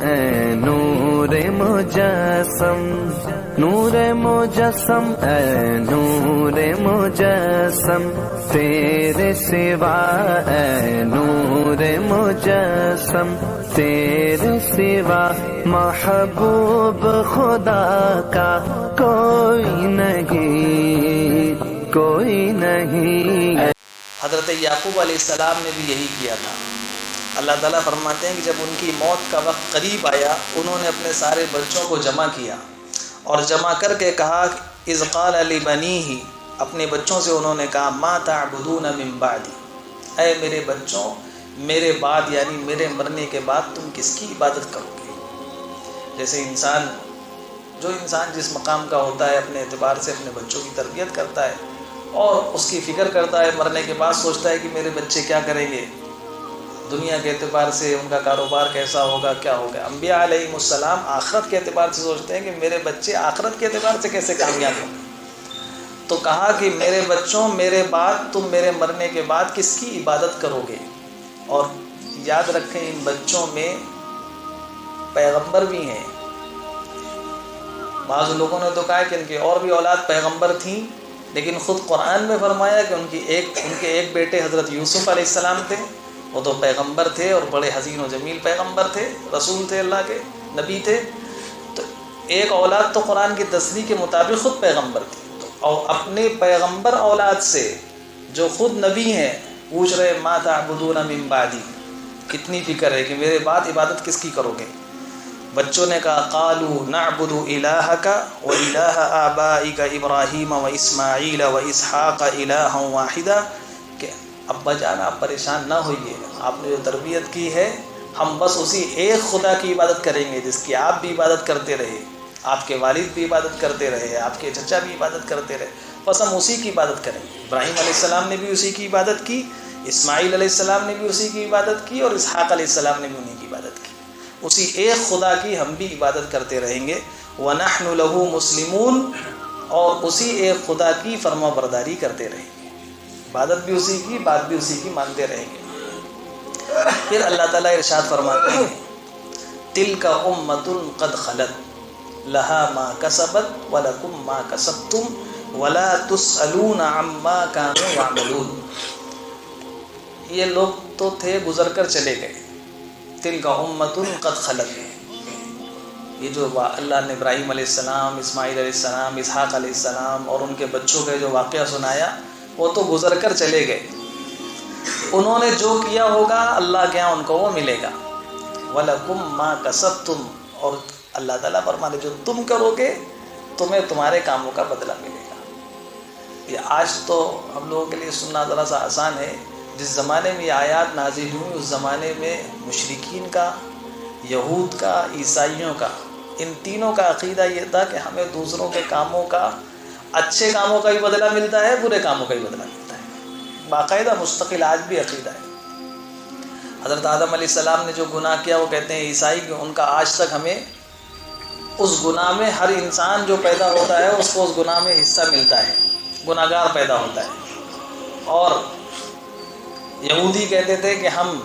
اے نور مجسم، نور مجسم اے نور مجسم، تیرے سوا اے نور مجسم، تیرے سوا محبوب خدا کا کوئی نہیں، کوئی نہیں۔ حضرت یعقوب علیہ السلام نے بھی یہی کیا تھا۔ اللہ تعالیٰ فرماتے ہیں کہ جب ان کی موت کا وقت قریب آیا، انہوں نے اپنے سارے بچوں کو جمع کیا اور جمع کر کے کہا، اذ قال لبنیہ، اپنے بچوں سے انہوں نے کہا، ما تعبدون من بعدی، اے میرے بچوں، میرے بعد یعنی میرے مرنے کے بعد تم کس کی عبادت کرو گے؟ جیسے جو انسان جس مقام کا ہوتا ہے اپنے اعتبار سے اپنے بچوں کی تربیت کرتا ہے اور اس کی فکر کرتا ہے، مرنے کے بعد سوچتا ہے کہ میرے بچے کیا کریں گے، دنیا کے اعتبار سے ان کا کاروبار کیسا ہوگا، کیا ہوگا۔ انبیاء علیہ السلام آخرت کے اعتبار سے سوچتے ہیں کہ میرے بچے آخرت کے اعتبار سے کیسے کامیاب ہوں گے۔ تو کہا کہ میرے بچوں، میرے بعد تم میرے مرنے کے بعد کس کی عبادت کرو گے؟ اور یاد رکھیں ان بچوں میں پیغمبر بھی ہیں۔ بعض لوگوں نے تو کہا کہ ان کی اور بھی اولاد پیغمبر تھیں، لیکن خود قرآن میں فرمایا کہ ان کے ایک بیٹے حضرت یوسف علیہ السلام تھے، وہ تو پیغمبر تھے اور بڑے حسین و جمیل پیغمبر تھے، رسول تھے، اللہ کے نبی تھے۔ تو ایک اولاد تو قرآن کی تصریح کے مطابق خود پیغمبر تھی، اور اپنے پیغمبر اولاد سے جو خود نبی ہیں پوچھ رہے، ما تعبدون من بعدی، کتنی فکر ہے کہ میرے بعد عبادت کس کی کرو گے؟ بچوں نے کہا، قالوا نعبد الہک و الہ آبائک ابراہیم و اسماعیل و اسحاق الہا واحدا، کہ ابا جان آپ پریشان نہ ہوئیے، آپ نے جو تربیت کی ہے ہم بس اسی ایک خدا کی عبادت کریں گے جس کی آپ بھی عبادت کرتے رہے، آپ کے والد بھی عبادت کرتے رہے، آپ کے چچا بھی عبادت کرتے رہے، بس ہم اسی کی عبادت کریں گے۔ ابراہیم علیہ السلام نے بھی اسی کی عبادت کی، اسماعیل علیہ السلام نے بھی اسی کی عبادت کی، اور اسحاق علیہ السلام نے بھی انہی کی عبادت کی، اسی ایک خدا کی ہم بھی عبادت کرتے رہیں گے۔ وَنَحْنُ لَهُ مُسْلِمُونَ، اور اسی ایک خدا کی فرما برداری کرتے رہیں گے، عبادت بھی اسی کی، بات بھی اسی کی مانتے رہیں گے۔ پھر اللہ تعالیٰ ارشاد فرماتے ہیں، تِلْكَ أُمَّةٌ قَدْ خَلَتْ لَهَا مَا كَسَبَتْ وَلَكُمْ مَا كَسَبْتُمْ وَلَا تُسْأَلُونَ عَمَّا كَانُوا يَعْمَلُونَ۔ یہ لوگ تو تھے، گزر کر چلے گئے، تِلْكَ أُمَّةٌ قَدْ خَلَتْ، یہ جو اللہ نے ابراہیم علیہ السلام، اسماعیل علیہ السلام، اسحاق علیہ السلام اور ان کے بچوں کا جو واقعہ سنایا، وہ تو گزر کر چلے گئے، انہوں نے جو کیا ہوگا اللہ کے ہاں ان کو وہ ملے گا۔ وَلَكُمْ مَا كَسَبْتُمْ، اور اللہ تعالیٰ فرماتے جو تم کرو گے تمہیں تمہارے کاموں کا بدلہ ملے گا۔ یہ آج تو ہم لوگوں کے لیے سننا ذرا سا آسان ہے، جس زمانے میں یہ آیات نازل ہوئی اس زمانے میں مشرکین کا، یہود کا، عیسائیوں کا، ان تینوں کا عقیدہ یہ تھا کہ ہمیں دوسروں کے کاموں کا، اچھے کاموں کا بھی بدلہ ملتا ہے، برے کاموں کا بھی بدلہ ملتا ہے، باقاعدہ مستقل آج بھی عقیدہ ہے۔ حضرت آدم علیہ السلام نے جو گناہ کیا، وہ کہتے ہیں عیسائی کہ ان کا آج تک ہمیں اس گناہ میں، ہر انسان جو پیدا ہوتا ہے اس کو اس گناہ میں حصہ ملتا ہے، گناہ گار پیدا ہوتا ہے۔ اور یہودی کہتے تھے کہ ہم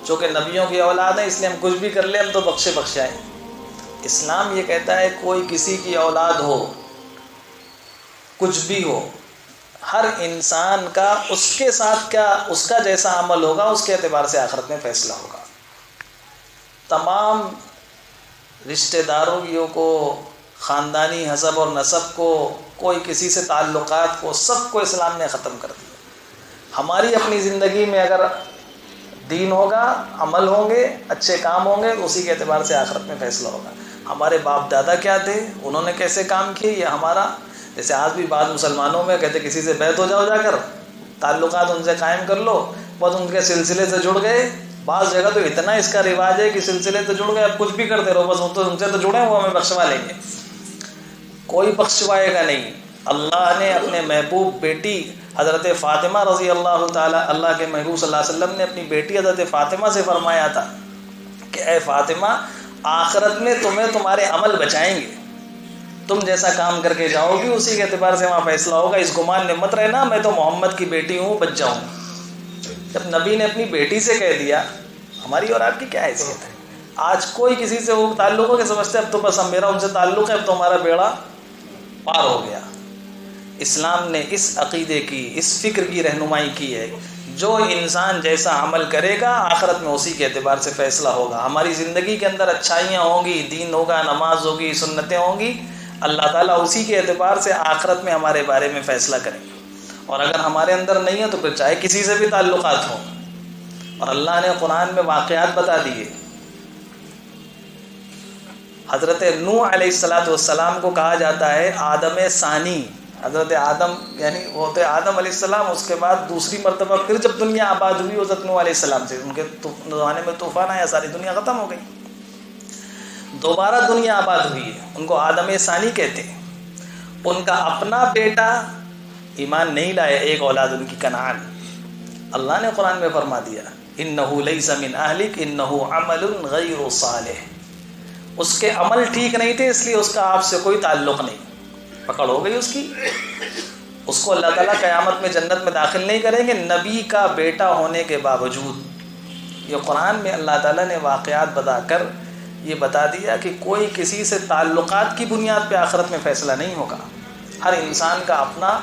چونکہ نبیوں کی اولاد ہیں اس لیے ہم کچھ بھی کر لیں ہم تو بخشے بخشائیں۔ اسلام یہ کہتا ہے کوئی کسی کی اولاد ہو، کچھ بھی ہو، ہر انسان کا اس کے ساتھ کیا، اس کا جیسا عمل ہوگا اس کے اعتبار سے آخرت میں فیصلہ ہوگا۔ تمام رشتہ داریوں کو، خاندانی حسب اور نسب کو، کوئی کسی سے تعلقات کو، سب کو اسلام نے ختم کر دیا۔ ہماری اپنی زندگی میں اگر دین ہوگا، عمل ہوں گے، اچھے کام ہوں گے، اسی کے اعتبار سے آخرت میں فیصلہ ہوگا۔ ہمارے باپ دادا کیا تھے، انہوں نے کیسے کام کیے، یہ ہمارا، جیسے آج بھی بعض مسلمانوں میں کہتے کسی سے بیعت ہو جاؤ، جا کر تعلقات ان سے قائم کر لو، بس ان کے سلسلے سے جڑ گئے۔ بعض جگہ تو اتنا اس کا رواج ہے کہ سلسلے سے جڑ گئے، اب کچھ بھی کرتے رہو، بس ان سے تو جڑے وہ ہمیں بخشوا لیں گے۔ کوئی بخشوائے گا نہیں۔ اللہ نے اپنے محبوب بیٹی حضرت فاطمہ رضی اللہ تعالیٰ، اللہ کے محبوب صلی اللہ علیہ وسلم نے اپنی بیٹی حضرت فاطمہ سے فرمایا تھا کہ اے فاطمہ، آخرت میں تمہیں تمہارے عمل بچائیں گے، تم جیسا کام کر کے جاؤ گی اسی کے اعتبار سے وہاں فیصلہ ہوگا۔ اس گمان میں مت رہنا میں تو محمد کی بیٹی ہوں، بچ جاؤں۔ جب نبی نے اپنی بیٹی سے کہہ دیا، ہماری اور آپ کی کیا حیثیت ہے؟ آج کوئی کسی سے وہ تعلق ہو کہ سمجھتے اب تو بس میرا ان سے تعلق ہے، اب تو ہمارا بیڑا پار ہو گیا۔ اسلام نے اس عقیدے کی، اس فکر کی رہنمائی کی ہے، جو انسان جیسا عمل کرے گا آخرت میں اسی کے اعتبار سے فیصلہ ہوگا۔ ہماری زندگی کے اندر اچھائیاں ہوں گی، دین ہوگا، نماز ہوگی، سنتیں ہوں گی، اللہ تعالیٰ اسی کے اعتبار سے آخرت میں ہمارے بارے میں فیصلہ کریں گے۔ اور اگر ہمارے اندر نہیں ہے تو پھر چاہے کسی سے بھی تعلقات ہوں۔ اور اللہ نے قرآن میں واقعات بتا دیے۔ حضرت نوح علیہ السلام کو کہا جاتا ہے آدم ثانی۔ حضرت آدم یعنی وہ تھے آدم علیہ السلام، اس کے بعد دوسری مرتبہ پھر جب دنیا آباد ہوئی حضرت نوح علیہ السلام سے، ان کے زمانے میں طوفان آیا، ساری دنیا ختم ہو گئی، دوبارہ دنیا آباد ہوئی ہے، ان کو آدم ثانی کہتے ہیں۔ ان کا اپنا بیٹا ایمان نہیں لائے، ایک اولاد ان کی کنعان۔ اللہ نے قرآن میں فرما دیا انہ لیس من اہلک انہ عمل غیر صالح، اس کے عمل ٹھیک نہیں تھے اس لیے اس کا آپ سے کوئی تعلق نہیں۔ پکڑ ہو گئی اس کی، اس کو اللہ تعالیٰ قیامت میں جنت میں داخل نہیں کریں گے نبی کا بیٹا ہونے کے باوجود۔ یہ قرآن میں اللہ تعالیٰ نے واقعات بتا کر یہ بتا دیا کہ کوئی کسی سے تعلقات کی بنیاد پہ آخرت میں فیصلہ نہیں ہوگا، ہر انسان کا اپنا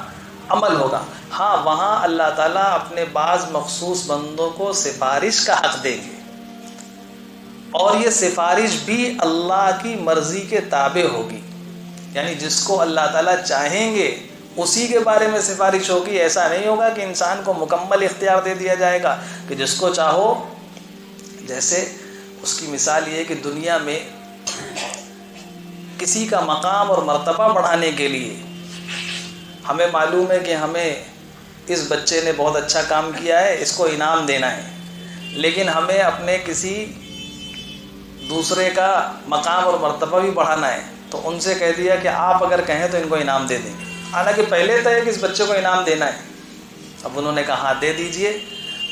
عمل ہوگا۔ ہاں وہاں اللہ تعالیٰ اپنے بعض مخصوص بندوں کو سفارش کا حق دیں گے، اور یہ سفارش بھی اللہ کی مرضی کے تابع ہوگی، یعنی جس کو اللہ تعالیٰ چاہیں گے اسی کے بارے میں سفارش ہوگی۔ ایسا نہیں ہوگا کہ انسان کو مکمل اختیار دے دیا جائے گا کہ جس کو چاہو، جیسے اس کی مثال یہ ہے کہ دنیا میں کسی کا مقام اور مرتبہ بڑھانے کے لیے ہمیں معلوم ہے کہ ہمیں اس بچے نے بہت اچھا کام کیا ہے، اس کو انعام دینا ہے، لیکن ہمیں اپنے کسی دوسرے کا مقام اور مرتبہ بھی بڑھانا ہے، تو ان سے کہہ دیا کہ آپ اگر کہیں تو ان کو انعام دے دیں گے، حالانکہ پہلے طے کہ اس بچے کو انعام دینا ہے۔ اب انہوں نے کہا ہاں دے دیجئے،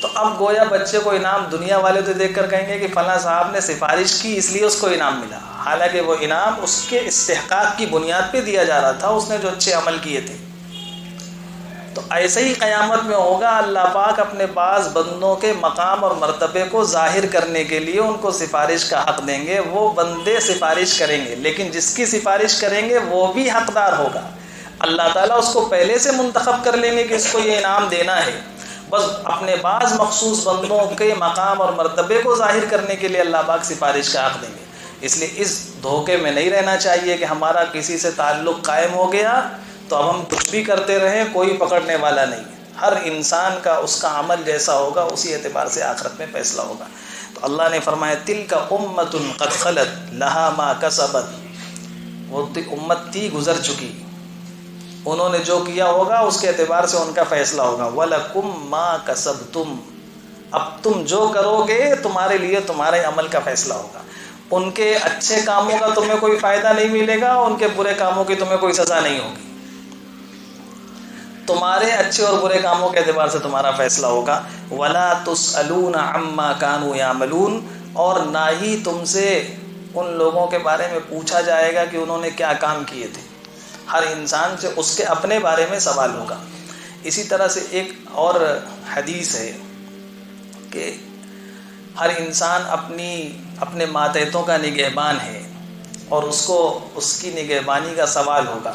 تو اب گویا بچے کو انعام دنیا والے تو دیکھ کر کہیں گے کہ فلاں صاحب نے سفارش کی اس لیے اس کو انعام ملا، حالانکہ وہ انعام اس کے استحقاق کی بنیاد پہ دیا جا رہا تھا، اس نے جو اچھے عمل کیے تھے۔ تو ایسے ہی قیامت میں ہوگا، اللہ پاک اپنے بعض بندوں کے مقام اور مرتبے کو ظاہر کرنے کے لیے ان کو سفارش کا حق دیں گے۔ وہ بندے سفارش کریں گے، لیکن جس کی سفارش کریں گے وہ بھی حقدار ہوگا۔ اللہ تعالیٰ اس کو پہلے سے منتخب کر لیں گے کہ اس کو یہ انعام دینا ہے، بس اپنے بعض مخصوص بندوں کے مقام اور مرتبے کو ظاہر کرنے کے لیے اللہ پاک سفارش کا حق دیں گے۔ اس لیے اس دھوکے میں نہیں رہنا چاہیے کہ ہمارا کسی سے تعلق قائم ہو گیا تو اب ہم کچھ بھی کرتے رہیں، کوئی پکڑنے والا نہیں۔ ہر انسان کا اس کا عمل جیسا ہوگا اسی اعتبار سے آخرت میں فیصلہ ہوگا۔ تو اللہ نے فرمایا تلک امۃ قد خلت لہا ما کسبت، وہ امت تھی گزر چکی، انہوں نے جو کیا ہوگا اس کے اعتبار سے ان کا فیصلہ ہوگا۔ وَلَكُمْ مَا كَسَبْتُمْ، اب تم جو کرو گے تمہارے لیے تمہارے عمل کا فیصلہ ہوگا۔ ان کے اچھے کاموں کا تمہیں کوئی فائدہ نہیں ملے گا، ان کے برے کاموں کی تمہیں کوئی سزا نہیں ہوگی، تمہارے اچھے اور برے کاموں کے اعتبار سے تمہارا فیصلہ ہوگا۔ وَلَا تُسْأَلُونَ عَمَّا كَانُوا يَعْمَلُونَ، اور نہ ہی تم سے ان لوگوں کے بارے میں پوچھا جائے گا کہ انہوں نے کیا کام کیے تھے۔ ہر انسان سے اس کے اپنے بارے میں سوال ہوگا۔ اسی طرح سے ایک اور حدیث ہے کہ ہر انسان اپنے ماتحتوں کا نگہبان ہے، اور اس کو اس کی نگہبانی کا سوال ہوگا۔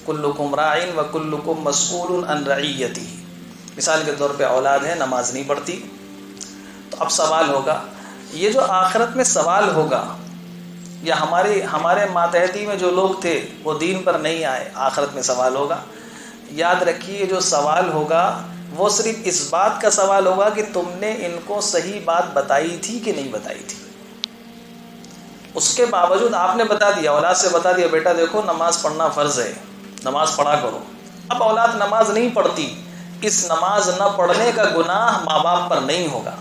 کلکم راعٍ وکلکم مسئول عن رعیتہ، مثال کے طور پہ اولاد ہے نماز نہیں پڑھتی، تو اب سوال ہوگا۔ یہ جو آخرت میں سوال ہوگا، یا ہمارے ماتحتی میں جو لوگ تھے وہ دین پر نہیں آئے، آخرت میں سوال ہوگا۔ یاد رکھیے جو سوال ہوگا وہ صرف اس بات کا سوال ہوگا کہ تم نے ان کو صحیح بات بتائی تھی کہ نہیں بتائی تھی۔ اس کے باوجود آپ نے بتا دیا، اولاد سے بتا دیا بیٹا دیکھو نماز پڑھنا فرض ہے، نماز پڑھا کرو۔ اب اولاد نماز نہیں پڑھتی، اس نماز نہ پڑھنے کا گناہ ماں باپ پر نہیں ہوگا،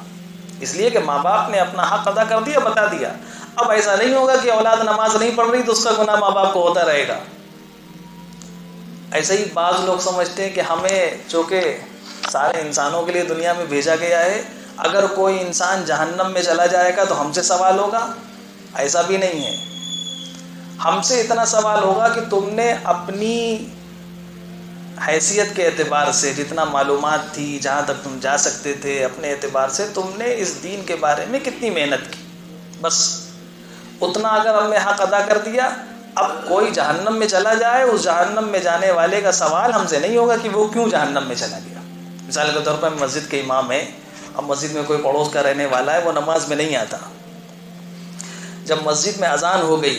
اس لیے کہ ماں باپ نے اپنا حق ادا کر دیا، بتا دیا۔ اب ایسا نہیں ہوگا کہ اولاد نماز نہیں پڑھ رہی تو اس کا گناہ ماں باپ کو ہوتا رہے گا۔ ایسے ہی بعض لوگ سمجھتے ہیں کہ ہمیں چونکہ سارے انسانوں کے لیے دنیا میں بھیجا گیا ہے، اگر کوئی انسان جہنم میں چلا جائے گا تو ہم سے سوال ہوگا۔ ایسا بھی نہیں ہے، ہم سے اتنا سوال ہوگا کہ تم نے اپنی حیثیت کے اعتبار سے جتنا معلومات تھی، جہاں تک تم جا سکتے تھے، اپنے اعتبار سے تم نے اس دین کے بارے میں کتنی محنت کی، بس اتنا اگر ہم نے حق ادا کر دیا، اب کوئی جہنم میں چلا جائے، اس جہنم میں جانے والے کا سوال ہم سے نہیں ہوگا کہ وہ کیوں جہنم میں چلا گیا۔ مثال کے طور پر مسجد کے امام ہیں، اب مسجد میں کوئی پڑوس کا رہنے والا ہے، وہ نماز میں نہیں آتا، جب مسجد میں اذان ہو گئی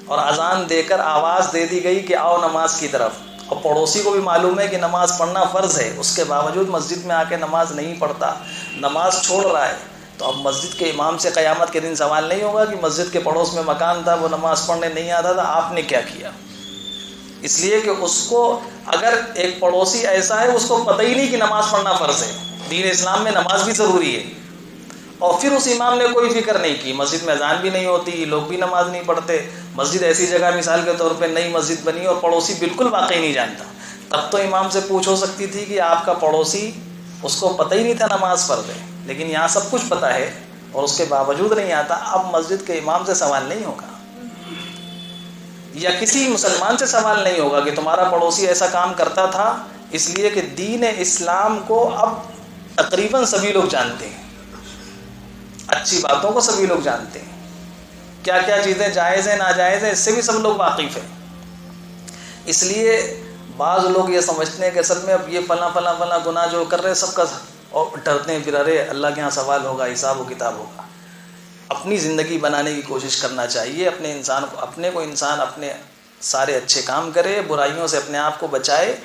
اور اذان دے کر آواز دے دی گئی کہ آؤ نماز کی طرف، اور پڑوسی کو بھی معلوم ہے کہ نماز پڑھنا فرض ہے، اس کے باوجود مسجد میں آ کے نماز نہیں پڑھتا، نماز چھوڑ رہا ہے، تو اب مسجد کے امام سے قیامت کے دن سوال نہیں ہوگا کہ مسجد کے پڑوس میں مکان تھا، وہ نماز پڑھنے نہیں آتا تھا، آپ نے کیا کیا؟ اس لیے کہ اس کو، اگر ایک پڑوسی ایسا ہے اس کو پتہ ہی نہیں کہ نماز پڑھنا فرض ہے، دین اسلام میں نماز بھی ضروری ہے، اور پھر اس امام نے کوئی فکر نہیں کی، مسجد میں اذان بھی نہیں ہوتی، لوگ بھی نماز نہیں پڑھتے، مسجد ایسی جگہ مثال کے طور پہ نئی مسجد بنی اور پڑوسی بالکل واقعی نہیں جانتا، تب تو امام سے پوچھ ہو سکتی تھی کہ آپ کا پڑوسی، اس کو پتہ ہی نہیں تھا نماز فرض ہے، لیکن یہاں سب کچھ پتہ ہے اور اس کے باوجود نہیں آتا، اب مسجد کے امام سے سوال نہیں ہوگا، یا کسی مسلمان سے سوال نہیں ہوگا کہ تمہارا پڑوسی ایسا کام کرتا تھا، اس لیے کہ دین اسلام کو اب تقریباً سبھی لوگ جانتے ہیں، اچھی باتوں کو سبھی لوگ جانتے ہیں، کیا کیا چیزیں جائز ہیں ناجائز ہیں اس سے بھی سب لوگ واقف ہیں، اس لیے بعض لوگ یہ سمجھتے ہیں کہ اصل میں اب یہ فلاں فلاں فلاں گناہ جو کر رہے ہیں سب کا، اور ڈرتے ہیں پھر ارے اللہ کے ہاں سوال ہوگا، حساب و کتاب ہوگا۔ اپنی زندگی بنانے کی کوشش کرنا چاہیے، اپنے کو انسان اپنے سارے اچھے کام کرے، برائیوں سے اپنے آپ کو بچائے،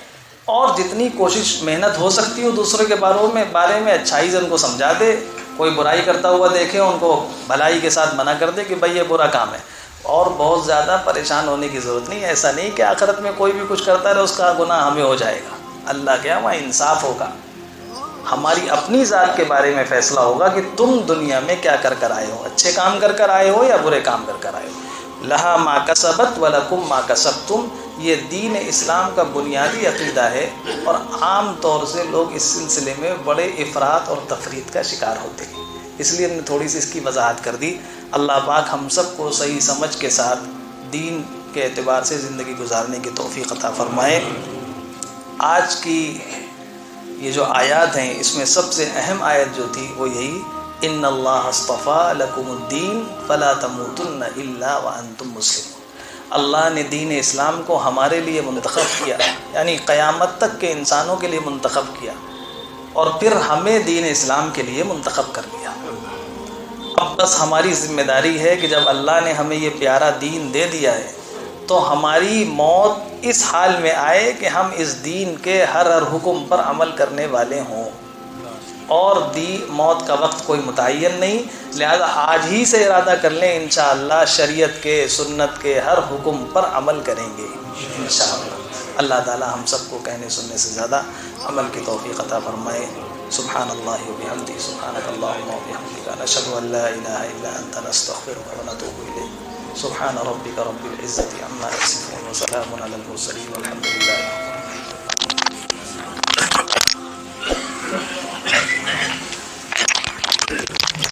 اور جتنی کوشش محنت ہو سکتی ہو دوسرے کے بارے میں اچھائی سے ان کو سمجھا دے، کوئی برائی کرتا ہوا دیکھے ان کو بھلائی کے ساتھ منع کر دے کہ بھائی یہ برا کام ہے، اور بہت زیادہ پریشان ہونے کی ضرورت نہیں ہے، ایسا نہیں کہ آخرت میں کوئی بھی کچھ کرتا رہے اس کا گناہ ہمیں ہو جائے گا، اللہ کے وہاں انصاف ہوگا، ہماری اپنی ذات کے بارے میں فیصلہ ہوگا کہ تم دنیا میں کیا کر کر آئے ہو، اچھے کام کر کر آئے ہو یا برے کام کر کر آئے ہو۔ لہا ما کسبت ولکم ما کسبتم، یہ دین اسلام کا بنیادی عقیدہ ہے، اور عام طور سے لوگ اس سلسلے میں بڑے افراط اور تفریط کا شکار ہوتے ہیں، اس لیے ہم نے تھوڑی سی اس کی وضاحت کر دی۔ اللہ پاک ہم سب کو صحیح سمجھ کے ساتھ دین کے اعتبار سے زندگی گزارنے کی توفیق عطا فرمائے۔ آج کی یہ جو آیات ہیں اس میں سب سے اہم آیت جو تھی وہ یہی، ان اللہ اصطفیٰ لکم الدین فلا تموتن الا وانتم مسلمون، اللہ نے دین اسلام کو ہمارے لیے منتخب کیا، یعنی قیامت تک کے انسانوں کے لیے منتخب کیا، اور پھر ہمیں دین اسلام کے لیے منتخب کر لیا۔ اب بس ہماری ذمہ داری ہے کہ جب اللہ نے ہمیں یہ پیارا دین دے دیا ہے تو ہماری موت اس حال میں آئے کہ ہم اس دین کے ہر حکم پر عمل کرنے والے ہوں، اور موت کا وقت کوئی متعین نہیں، لہذا آج ہی سے ارادہ کر لیں انشاءاللہ شریعت کے سنت کے ہر حکم پر عمل کریں گے انشاءاللہ۔ اللہ تعالی ہم سب کو کہنے سننے سے زیادہ عمل کی توفیق عطا فرمائے۔ سبحان اللہ و بحمدہ، سبحانک اللہم و بحمدک، نشہد ان لا الہ الا انت، نستغفرک و نتوب الیک۔ سبحان ربک رب العزة عما یصفون، وسلام علی المرسلین، والحمد للہ۔